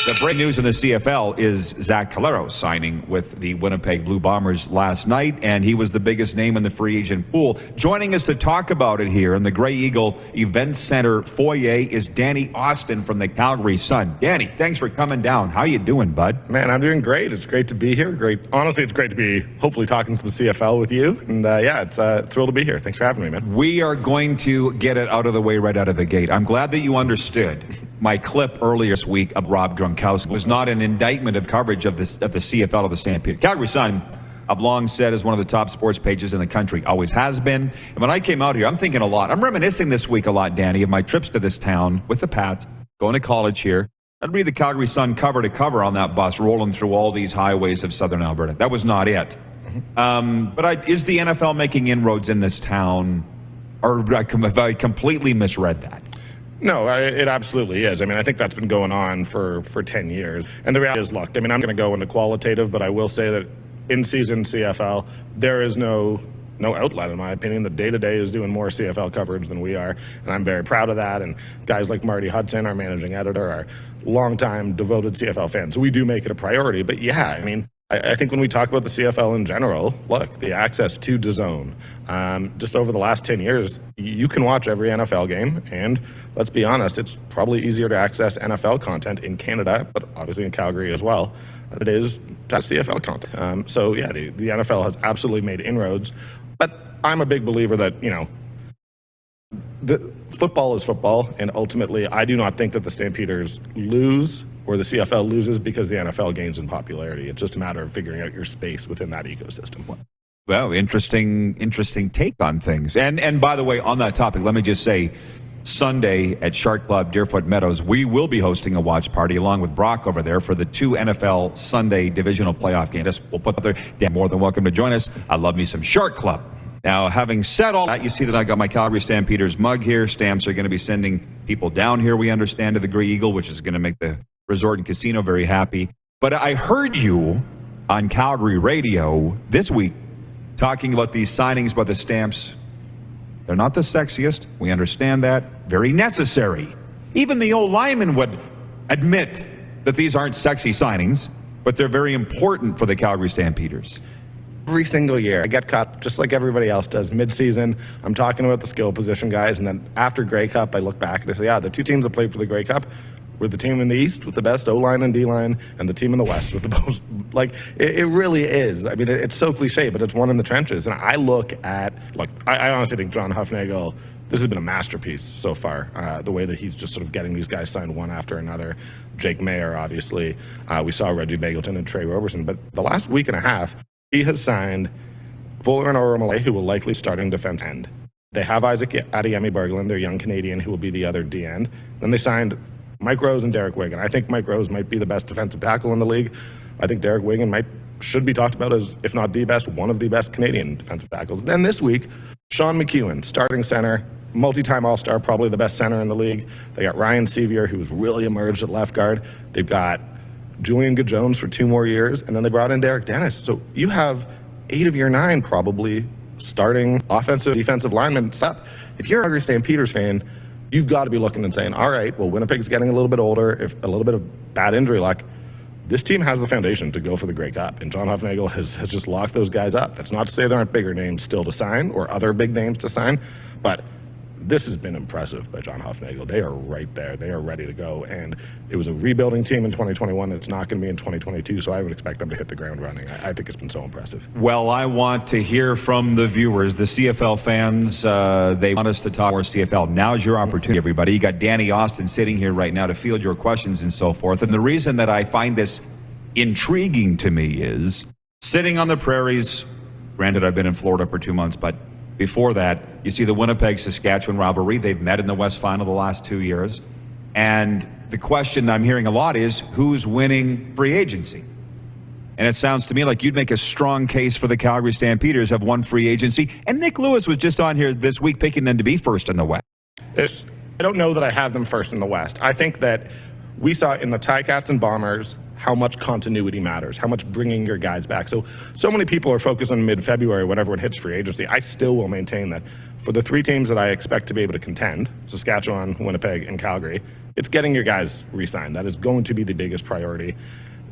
The breaking news in the CFL is Zach Calero signing with the Winnipeg Blue Bombers last night, and he was the biggest name in the free agent pool. Joining us to talk about it here in the Grey Eagle Event Center foyer is Danny Austin from the Calgary Sun. Danny, thanks for coming down. How you doing, bud? Man, I'm doing great. It's great to be here. Honestly, it's great to be hopefully talking some CFL with you. And it's thrilled to be here. Thanks for having me, man. We are going to get it out of the way right out of the gate. I'm glad that you understood my clip earlier this week of Rob Gronkowski was not an indictment of coverage of the CFL of the Stampeders. Calgary Sun, I've long said, is one of the top sports pages in the country. Always has been. And when I came out here, I'm thinking a lot. I'm reminiscing this week a lot, Danny, of my trips to this town with the Pats, going to college here. I'd read the Calgary Sun cover to cover on that bus, rolling through all these highways of southern Alberta. That was not it. Is the NFL making inroads in this town, or have I completely misread that? No, it absolutely is. I mean, I think that's been going on for 10 years. And the reality is, look, I mean, I'm going to go into qualitative, but I will say that in-season CFL, there is no outlet, in my opinion. The day-to-day is doing more CFL coverage than we are, and I'm very proud of that. And guys like Marty Hudson, our managing editor, are longtime devoted CFL fans. So we do make it a priority. But yeah, I mean, I think when we talk about the CFL in general, look, the access to DAZN, just over the last 10 years, you can watch every NFL game, and let's be honest, it's probably easier to access NFL content in Canada, but obviously in Calgary as well, than it is to CFL content. So yeah, the NFL has absolutely made inroads, but I'm a big believer that, the football is football, and ultimately I do not think that the Stampeders lose or the CFL loses because the NFL gains in popularity. It's just a matter of figuring out your space within that ecosystem. Well, interesting take on things. And by the way, on that topic, let me just say, Sunday at Shark Club, Deerfoot Meadows, we will be hosting a watch party along with Brock over there for the 2 NFL Sunday divisional playoff games. We'll put up there. Dan, more than welcome to join us. I love me some Shark Club. Now, having said all that, you see that I got my Calgary Stampeders mug here. Stamps are going to be sending people down here, we understand, to the Grey Eagle, which is going to make the resort and casino very happy. But I heard you on Calgary radio this week talking about these signings by the Stamps. They're not the sexiest. We understand that. Very necessary. Even the old lineman would admit that these aren't sexy signings, but they're very important for the Calgary Stampeders. Every single year, I get caught just like everybody else does. Mid-season, I'm talking about the skill position guys, and then after Grey Cup, I look back and I say, the 2 teams that played for the Grey Cup were the team in the East with the best O-line and D-line, and the team in the West with the most, it really is. I mean, it's so cliche, but it's one in the trenches. And I I honestly think John Hufnagel, this has been a masterpiece so far, the way that he's just sort of getting these guys signed one after another. Jake Mayer, obviously. We saw Reggie Bagleton and Trey Roberson, but the last week and a half, he has signed Fuller and Oromale, who will likely start in defense end. They have Isaac Adeyemi-Berglund, their young Canadian, who will be the other D end. Then they signed Mike Rose and Derek Wigan. I think Mike Rose might be the best defensive tackle in the league. I think Derek Wigan should be talked about as, if not the best, one of the best Canadian defensive tackles. Then this week, Sean McEwen, starting center, multi-time All-Star, probably the best center in the league. They got Ryan Sevier, who's really emerged at left guard. They've got Julian Good-Jones for 2 more years, and then they brought in Derek Dennis. So you have 8 of your 9 probably starting offensive, defensive linemen. If you're a Calgary Stampeders fan, you've got to be looking and saying, all right, well, Winnipeg's getting a little bit older, if a little bit of bad injury luck. This team has the foundation to go for the Grey Cup, and John Hufnagel has just locked those guys up. That's not to say there aren't bigger names still to sign or other big names to sign, but this has been impressive by John Hufnagel. They are right there. They are ready to go, and it was a rebuilding team in 2021 that's not going to be in 2022, so I would expect them to hit the ground running. I think it's been so impressive. Well, I want to hear from the viewers, the CFL fans. They want us to talk more CFL. Now's your opportunity, everybody. You got Danny Austin sitting here right now to field your questions and so forth, and the reason that I find this intriguing to me is sitting on the prairies. Granted, I've been in Florida for 2 months, but before that, you see the Winnipeg-Saskatchewan rivalry. They've met in the West Final the last 2 years. And the question I'm hearing a lot is, who's winning free agency? And it sounds to me like you'd make a strong case for the Calgary Stampeders have won free agency. And Nick Lewis was just on here this week picking them to be first in the West. I don't know that I have them first in the West. I think that we saw in the Ticats and Bombers how much continuity matters, how much bringing your guys back. So many people are focused on mid-February when everyone hits free agency. I still will maintain that for the three teams that I expect to be able to contend, Saskatchewan, Winnipeg, and Calgary, it's getting your guys re-signed. That is going to be the biggest priority.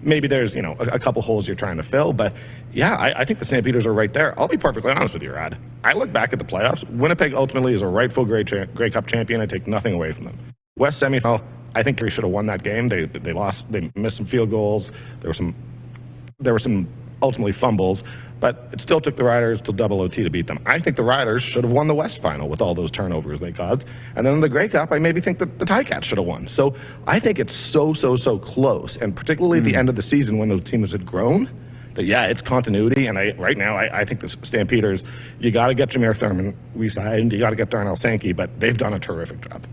Maybe there's, a couple holes you're trying to fill, but yeah, I think the Stampeders are right there. I'll be perfectly honest with you, Rod. I look back at the playoffs. Winnipeg ultimately is a rightful Grey Cup champion. I take nothing away from them. West semifinal, I think they should have won that game. They lost. They missed some field goals. There were some ultimately fumbles, but it still took the Riders till double OT to beat them. I think the Riders should have won the West final with all those turnovers they caused. And then in the Grey Cup, I maybe think that the Ticats should have won. So I think it's so close, and particularly at the end of the season when those teams had grown, that yeah, it's continuity. And right now, I think the Stampeders, you got to get Jameer Thurman re-signed, you got to get Darnell Sankey, but they've done a terrific job.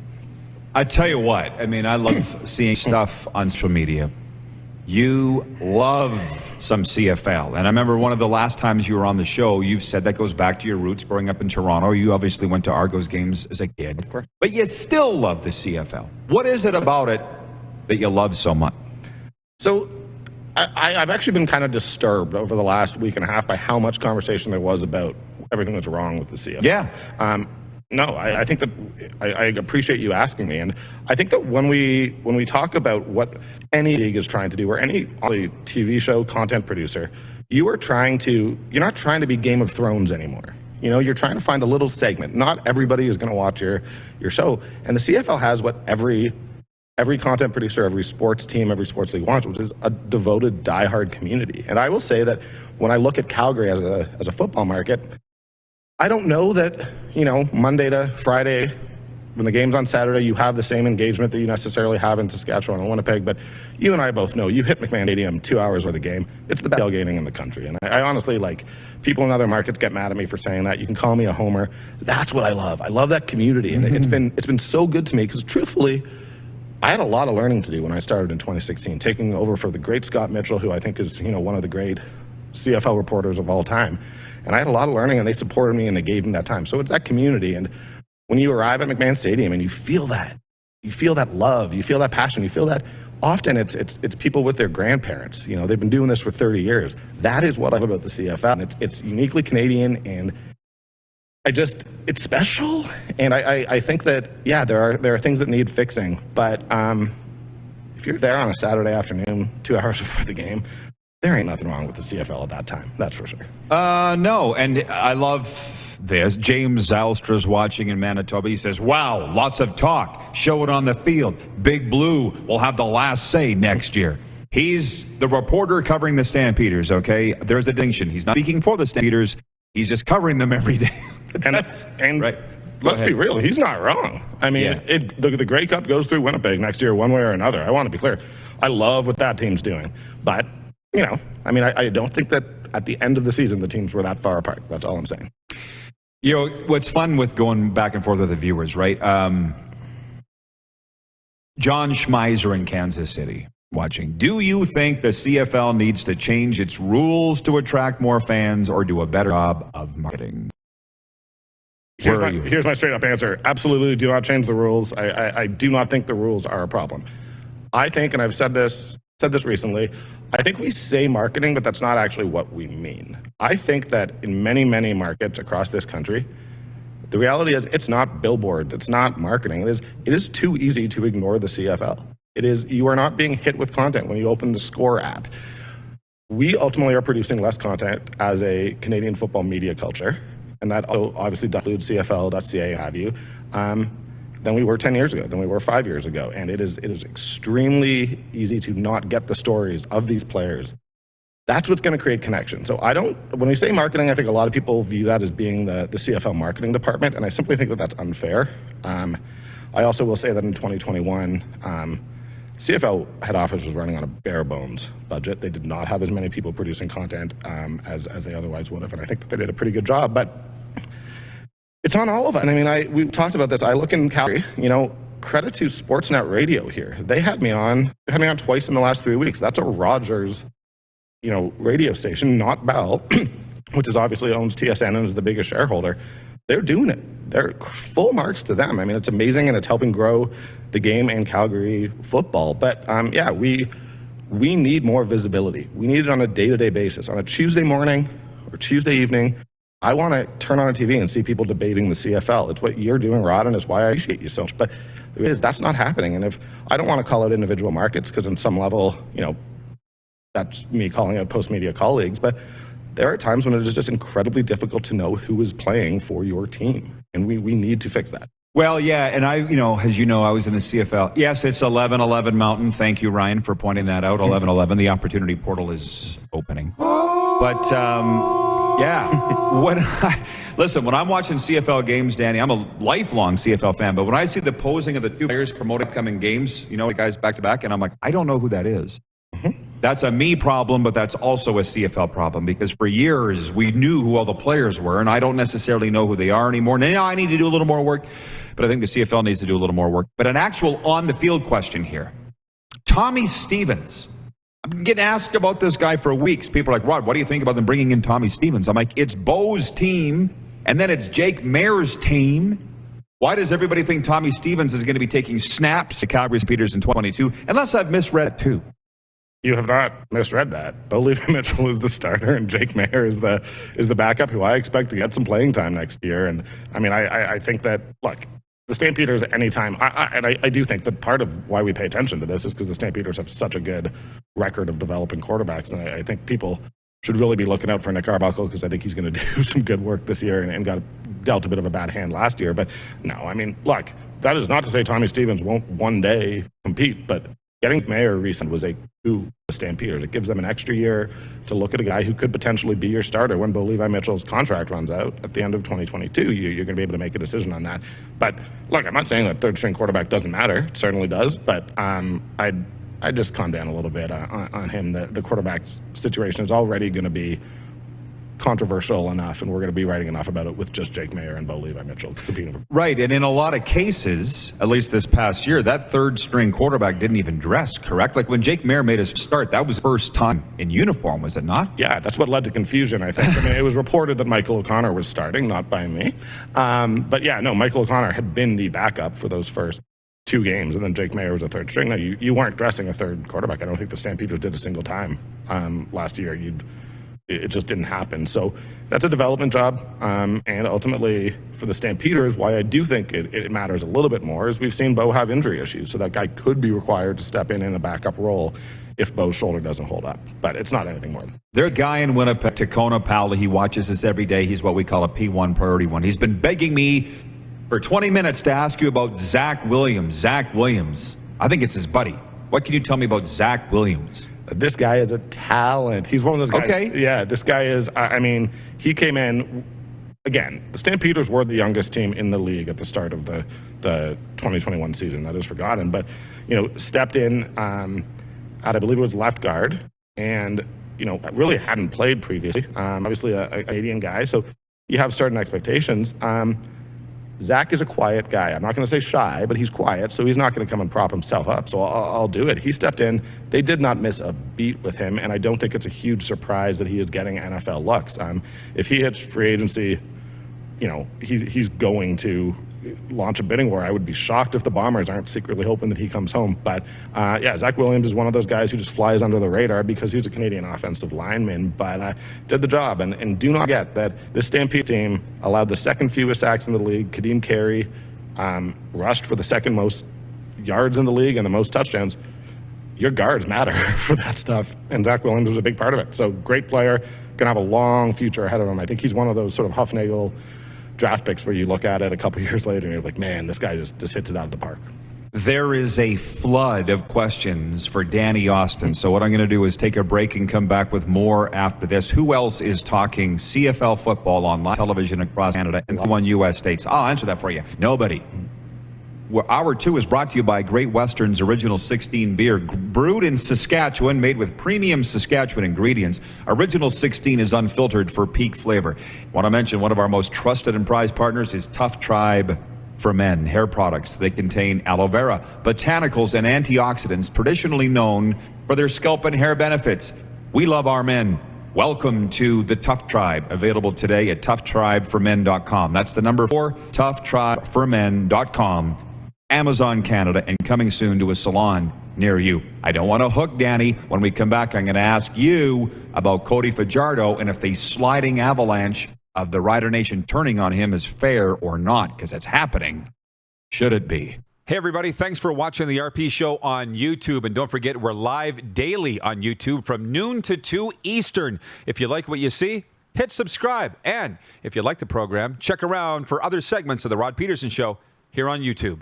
I tell you what, I mean, I love seeing stuff on social media. You love some CFL. And I remember one of the last times you were on the show, you've said that goes back to your roots growing up in Toronto. You obviously went to Argos games as a kid. Of course. But you still love the CFL. What is it about it that you love so much? So I've actually been kind of disturbed over the last week and a half by how much conversation there was about everything that's wrong with the CFL. Yeah. No, I think that I appreciate you asking me, and I think that when we talk about what any league is trying to do, or any TV show content producer, you're not trying to be Game of Thrones anymore. You're trying to find a little segment. Not everybody is going to watch your show, and the CFL has what every content producer, every sports team, every sports league wants, which is a devoted, diehard community. And I will say that when I look at Calgary as a football market, I don't know that, Monday to Friday, when the game's on Saturday, you have the same engagement that you necessarily have in Saskatchewan and Winnipeg, but you and I both know you hit McMahon Stadium 2 hours worth of game. It's the best tailgating in the country. And I honestly, people in other markets get mad at me for saying that. You can call me a homer. That's what I love. I love that community. And it's been so good to me because truthfully, I had a lot of learning to do when I started in 2016, taking over for the great Scott Mitchell, who I think is, one of the great CFL reporters of all time. And I had a lot of learning, and they supported me, and they gave me that time. So it's that community. And when you arrive at McMahon Stadium and you feel that love, you feel that passion, you feel that often it's people with their grandparents. They've been doing this for 30 years. That is what I love about the CFL. And it's uniquely Canadian, and it's special. And I think that, yeah, there are things that need fixing. But if you're there on a Saturday afternoon, 2 hours before the game, there ain't nothing wrong with the CFL at that time. That's for sure. No, and I love this. James Alstro's watching in Manitoba. He says, wow, lots of talk. Show it on the field. Big Blue will have the last say next year. He's the reporter covering the Stampeders, okay? There's a distinction. He's not speaking for the Stampeders. He's just covering them every day. and right. Let's be real. He's not wrong. I mean, the Grey Cup goes through Winnipeg next year one way or another. I want to be clear. I love what that team's doing. But I don't think that at the end of the season, the teams were that far apart. That's all I'm saying. What's fun with going back and forth with the viewers, right? John Schmeiser in Kansas City watching. Do you think the CFL needs to change its rules to attract more fans or do a better job of marketing? Here's my straight up answer. Absolutely do not change the rules. I do not think the rules are a problem. I think, and I've said this recently, I think we say marketing, but that's not actually what we mean. I think that in many, many markets across this country, the reality is it's not billboards, it's not marketing. It is too easy to ignore the CFL. You are not being hit with content when you open the Score app. We ultimately are producing less content as a Canadian football media culture, and that obviously includes CFL.ca, have you, than we were 10 years ago, than we were 5 years ago. And it is extremely easy to not get the stories of these players. That's what's going to create connection. So when we say marketing, I think a lot of people view that as being the CFL marketing department, and I simply think that that's unfair. I also will say that in 2021, CFL head office was running on a bare bones budget. They did not have as many people producing content as they otherwise would have, and I think that they did a pretty good job. But it's on all of us. And I mean, we talked about this. I look in Calgary, credit to Sportsnet Radio here. They had me on twice in the last 3 weeks. That's a Rogers, radio station, not Bell, which is obviously owns TSN and is the biggest shareholder. They're doing it. They're full marks to them. I mean, it's amazing, and it's helping grow the game and Calgary football. But we we need more visibility. We need it on a day-to-day basis. On a Tuesday morning or Tuesday evening, I want to turn on a TV and see people debating the CFL. It's what you're doing, Rod, and it's why I appreciate you so much. But that's not happening. And if I don't want to call out individual markets, because on some level, that's me calling out post-media colleagues, but there are times when it is just incredibly difficult to know who is playing for your team. And we need to fix that. Well, yeah, and as you know, I was in the CFL. Yes, it's 11-11 Mountain. Thank you, Ryan, for pointing that out. 11-11. The opportunity portal is opening. But, yeah, when I'm watching CFL games, Danny, I'm a lifelong CFL fan, but when I see the posing of the two players promoting upcoming games, the guys back-to-back, and I'm like, I don't know who that is. That's a me problem, but that's also a CFL problem, because for years we knew who all the players were, and I don't necessarily know who they are anymore. Now I need to do a little more work, but I think the CFL needs to do a little more work. But an actual on-the-field question here. Tommy Stevens. I'm getting asked about this guy for weeks. People are like, Rod, what do you think about them bringing in Tommy Stevens? I'm like, it's Bo's team, and then it's Jake Mayer's team. Why does everybody think Tommy Stevens is going to be taking snaps to Calgary Stampeders in 2022? Unless I've misread it too. You have not misread that. Bo Levi Mitchell is the starter, and Jake Mayer is the backup, who I expect to get some playing time next year. And I think that, look, the Stampeders anytime, I do think that part of why we pay attention to this is because the Stampeders have such a good record of developing quarterbacks, and I think people should really be looking out for Nick Arbuckle, because I think he's going to do some good work this year and got dealt a bit of a bad hand last year. But no, look, that is not to say Tommy Stevens won't one day compete, but getting Mayer recent was a coup for the Stampeders. It gives them an extra year to look at a guy who could potentially be your starter when Bo Levi Mitchell's contract runs out at the end of 2022. You're going to be able to make a decision on that. But look, I'm not saying that third-string quarterback doesn't matter. It certainly does. But I'd just calm down a little bit on him. The quarterback situation is already going to be controversial enough, and we're going to be writing enough about it with just Jake Mayer and Bo Levi Mitchell competing for. Right, and in a lot of cases, at least this past year, that third-string quarterback didn't even dress, correct? Like when Jake Mayer made his start, that was first time in uniform, was it not? Yeah, that's what led to confusion, I think. It was reported that Michael O'Connor was starting, not by me. But yeah, no, Michael O'Connor had been the backup for those first 2 games, and then Jake Mayer was a third string. Now, you weren't dressing a third quarterback. I don't think the Stampeders did a single time last year. It just didn't happen. So that's a development job. And ultimately, for the Stampeders, why I do think it matters a little bit more is we've seen Bo have injury issues. So that guy could be required to step in a backup role if Bo's shoulder doesn't hold up. But it's not anything more. There's a guy in Winnipeg, Tacona Powell. He watches this every day. He's what we call a P1 priority one. He's been begging me for 20 minutes to ask you about Zach Williams. Zach Williams. I think it's his buddy. What can you tell me about Zach Williams? This guy is a talent. He's one of those guys. Okay. Yeah, this guy is, he came in, again, the Stampeders were the youngest team in the league at the start of the 2021 season. That is forgotten. But, stepped in at, I believe it was left guard, and, really hadn't played previously. Obviously a Canadian guy, so you have certain expectations. Zach is a quiet guy. I'm not going to say shy, but he's quiet, so he's not going to come and prop himself up. So I'll do it. He stepped in. They did not miss a beat with him, and I don't think it's a huge surprise that he is getting NFL looks. If he hits free agency, he's going to launch a bidding war. I would be shocked if the Bombers aren't secretly hoping that he comes home. But Zach Williams is one of those guys who just flies under the radar because he's a Canadian offensive lineman, but did the job. And do not forget that this Stampede team allowed the second fewest sacks in the league. Kadeem Carey rushed for the second most yards in the league and the most touchdowns. Your guards matter for that stuff, and Zach Williams was a big part of it. So great player, going to have a long future ahead of him. I think he's one of those sort of Hufnagel draft picks where you look at it a couple years later and you're like, man, this guy just hits it out of the park. There is a flood of questions for Danny Austin. So what I'm going to do is take a break and come back with more after this. Who else is talking CFL football on live television across Canada and 1 U.S. states? I'll answer that for you. Nobody. Hour 2 is brought to you by Great Western's Original 16 beer, brewed in Saskatchewan, made with premium Saskatchewan ingredients. Original 16 is unfiltered for peak flavor. I want to mention one of our most trusted and prized partners is Tough Tribe for Men hair products. They contain aloe vera, botanicals, and antioxidants traditionally known for their scalp and hair benefits. We love our men. Welcome to the Tough Tribe, available today at toughtribeformen.com. That's the number 4, toughtribeformen.com. Amazon Canada, and coming soon to a salon near you. I don't want to hook Danny. When we come back, I'm going to ask you about Cody Fajardo and if the sliding avalanche of the Rider Nation turning on him is fair or not, because it's happening. Should it be? Hey, everybody. Thanks for watching the RP Show on YouTube. And don't forget, we're live daily on YouTube from noon to 2 Eastern. If you like what you see, hit subscribe. And if you like the program, check around for other segments of the Rod Pedersen Show here on YouTube.